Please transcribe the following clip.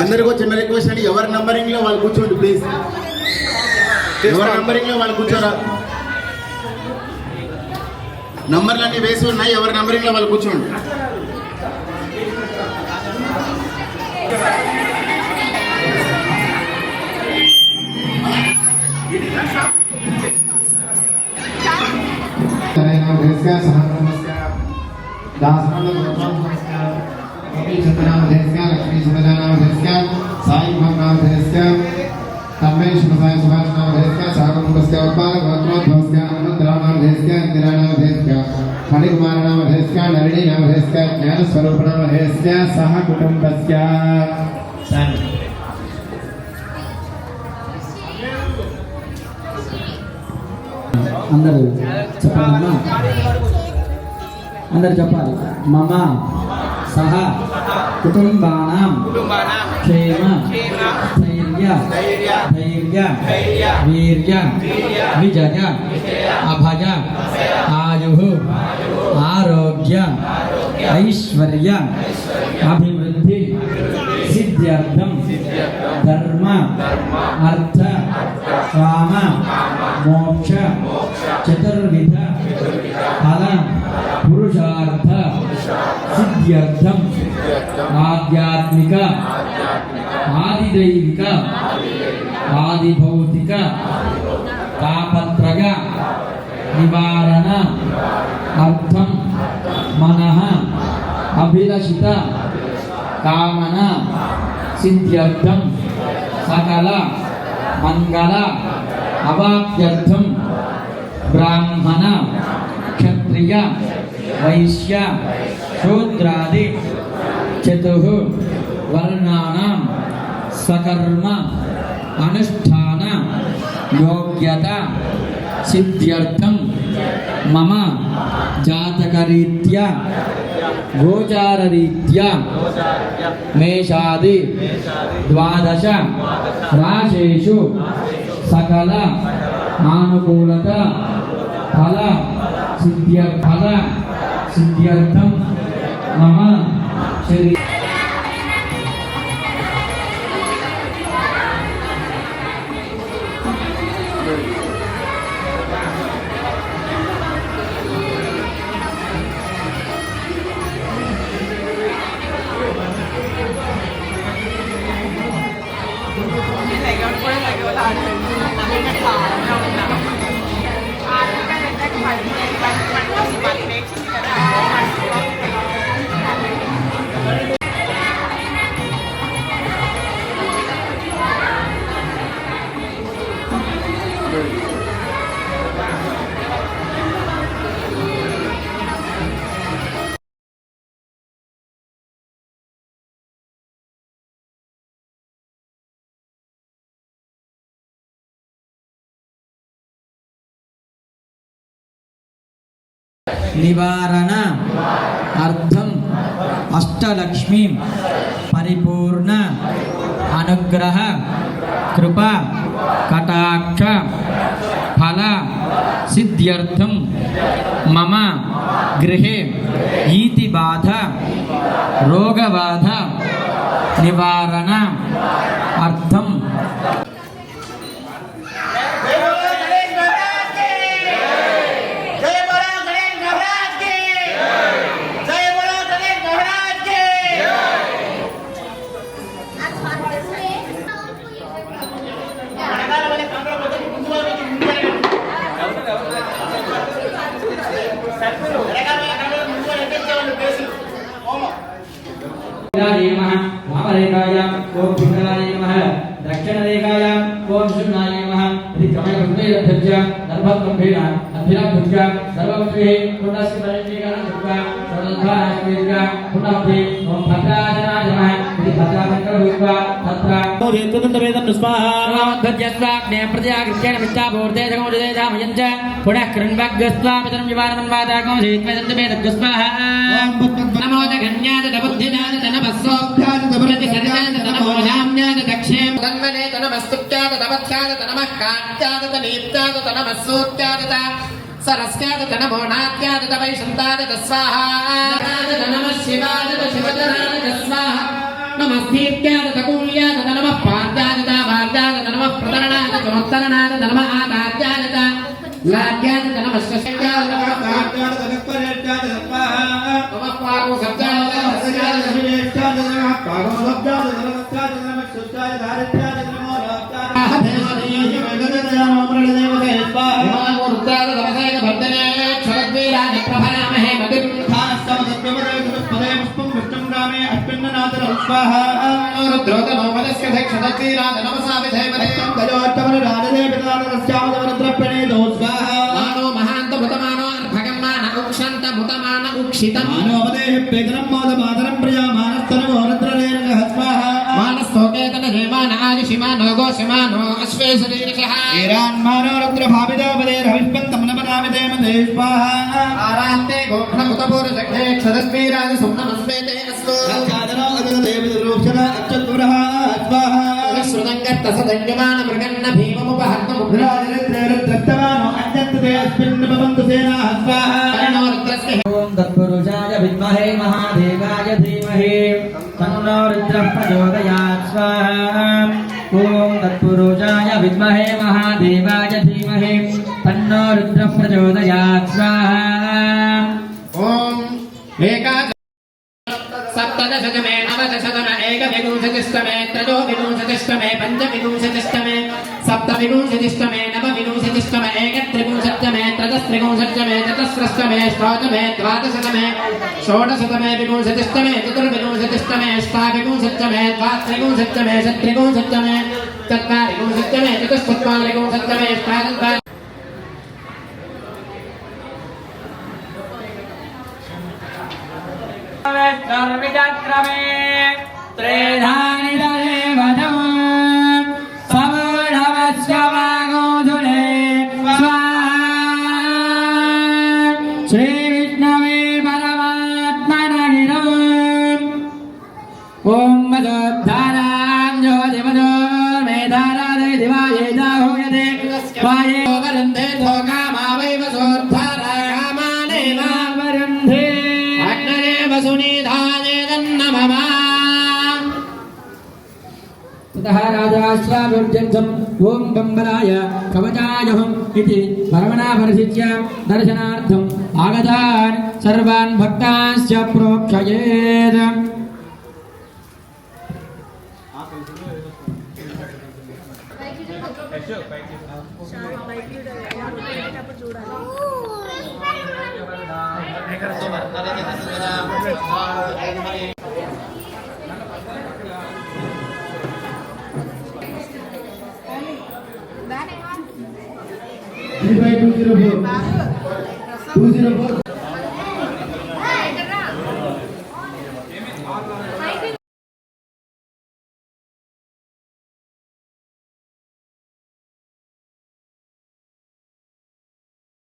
అందరికీ చిన్న రిక్వెస్ట్ అండి, ఎవరి నంబరింగ్ లో వాళ్ళు కూర్చోండి ప్లీజ్. ఎవరి నంబరింగ్ లో వాళ్ళు కూర్చోరా. నంబర్లు అన్ని వేసి ఉన్నాయి, ఎవరి నంబరింగ్ లో వాళ్ళు కూర్చోండి. लक्ष्मी सुभद्रा साई तन्मय शिवसाय सुभाष सागरमुखस्य गोत्रोद्भवस्य हनुमन्तरामस्य इंदिरानामस्य फणिकुमारनामस्य नलिनीनामस्य ज्ञानस्वरूपनामस्य सह कुटुम्बस्य అందరూ చెప్పాలమ్మా, అందరు చెప్పాలి. మమ సహ కుటుంబానాం క్షేమ స్థైర్య ధైర్య వీర్య విజయ అభయ ఆయు ఆరోగ్య ఐశ్వర్య అభివృద్ధి సిద్ధ్యర్థం ధర్మ అర్థ కామ మోక్ష చతుర్విధ ఫల పురుషార్థ సిద్ధ్యర్థం ఆధ్యాత్మిక ఆదిదైవిక ఆదిభౌతిక తాపత్రయ నివారణ అర్థం మనః అభిలషిత కామన సిద్ధ్యర్థం సకల మంగళ అవాప్త్యర్థం బ్రాహ్మణ క్షత్రియ వైశ్య శూద్రాది చతుర్వర్ణానాం స్వకర్మ అనుష్ఠాన యోగ్యత సిద్ధ్యర్థం మమ జాతకరీత్యా గోచారరీత్యా మేషాది ద్వాదశ రాశేషు సకల ఆనుకూలత ఫల సిద్ధ్యర్థం మమ శరీర నివారణ అర్థం అష్టలక్ష్మీ పరిపూర్ణ అనుగ్రహ కృప కటాక్ష ఫల సిద్ధ్యర్థం మమ గృహే ఈతి బాధ రోగబాధ నివారణ అర్థం वामरेखायां ओम भिंगलाय नमः दक्षिणरेखायां ओम शून्याय नमः इति क्रमैकसुन्दरध्वज नर्भगम्भीर अभिराभुज सर्वमुखे पुण्यस्य परिणीकरणं कृत्वा सर्वधाराश्रीर्ग पुण्यभे ओम भद्राजनाय नमः इति भद्रामङ्गलभूत्वा तत्र हेतुदन्तवेदं स्वाहा ध्वजस्वाग्ने प्रत्याकृत्येन मित्तापूर्ते जगमुदे धामयञ्च पुनः कृण्वग्स्वा पितरं विवारणं वादागं हेतुदन्तवेदं स्वाहा नमो जगन्याय बुद्धिनाय नमस्सोभ्याय तमरति सर्वाय नमो नाम्याय दक्षेम तन्मने तनमस्तुत्याय तमत्याय तनमः कात्याय तनीत्याय तनमस्सूत्याय सरस्याय तनमो नात्याय तवैशन्ताय स्वाहा नमः शिवाय शिवतराय स्वाहा స్థీత్యాద తకూల్యాద నమః పాద్యాద భాగ్యాద నమః ప్రతరణాద చమత్తరణాద నమః ఆదాద్యాద లాద్యాద నమః శక్యాద నమః కార్యాద నమః పర్యాద నమః పాగో సత్యాద నమః సత్యాద నమః పాగో సత్యాద నమః సత్యాద నమః సుత్యాద ధారత్యాద నమః రాత్యాద దేవదేయ వేదదేయ నమః స్వాహ నమః రుద్రాద నమః భర్తనే క్షరద్వీరాజ ప్రభామహే మదిం ధానస్తమ సత్యవదే పదే పుష్పం పుష్టం గ్రామే అశ్విన్ననాథ స్వాహ రుద్రోదనో పదస్య క్షరద్వీరాజ నమః విధేమదే గజోత్తమ రాజదే పితాద రస్యామ రుద్రప్రణే దోస్వాహ మానో మహాంత భూతమానో అర్భగమ్మాన ఉక్షంత భూతమాన ఉక్షితం మానోపదేహ పేదనం మోద మాతరం ప్రియా మానస్తన రుద్రలేన స్వాహ మానస్తోకేతన దేవాన ఆదిశిమానో గోశిమానో అశ్వే శరీరశః ఈరాన్ మానో రుద్ర భావిదోపదే రవిస్పంతం నమనామిదే మదే స్వాహ ఆరాంతే గోఘ్న భూతపూర్వశక్తే క్షరద్వీరాజ సుమ్నమస్మేతే అస్తో చాదనో అగదేవ రూపశన అచ్చతురః స్వాహ శ్రుతంగత్త సదంగమాన మృగన్న భీమముపహర్త ముద్రాజరిత్రేరుద్రత్తమానో అజ్జంతతే అస్మిన్ భవంతు సేనా స్వాహ కర్ణో రుద్రస్య ఓం తత్పురుషాయ విద్మహే మహాదేవాయ ధీమహి తన్నో రుద్రః ప్రచోదయాత్ స్వాహా ఓం తత్పురుషాయ విద్మహే మహాదేవాయ ధీమహి తన్నో రుద్రః ప్రచోదయాత్ స్వాహా ఓం ఏకా सप्तदशतमे नवदशतम एकविंशतिष्टमे त्रयोविंशतिष्टमे पञ्चविंशतिष्टमे सप्तविंशतिष्टमे नवविंशतिष्टमे एकत्रिविंशत्यमे त्रयस्त्रिविंशत्यमे चतुस्रष्टमे षोडशमे द्वादशतमे षोडशतमे विंशतिष्टमे चतुर्विंशतिष्टमे अष्टाविंशत्यमे द्वात्रिविंशत्यमे षट्त्रिविंशत्यमे चत्वारिविंशत्यमे चतुश्चत्वारिविंशत्यमे अष्टादश सर्विचक्रमे त्रेधानि ददेवदो समूढवस्य वागोधुले स्वाहा श्रीविष्णवे परमात्मननिरम् ॐ मदोद्धारां ज्योतिमदो मेधारादे दिवाये जाहोयते वाये वरुन्धे धोकामा वै वसोद्धारामाने वा वरुन्धे सुनिधानेदन्नमः ततः राजाश्वाभिर्जन्सम् ॐ बम्बराय कवचायहम् इति परमनाभरसिच्य दर्शनार्थम् आगतान् सर्वान् भक्तांश्च प्रोक्षयेत् Three by 204. 204.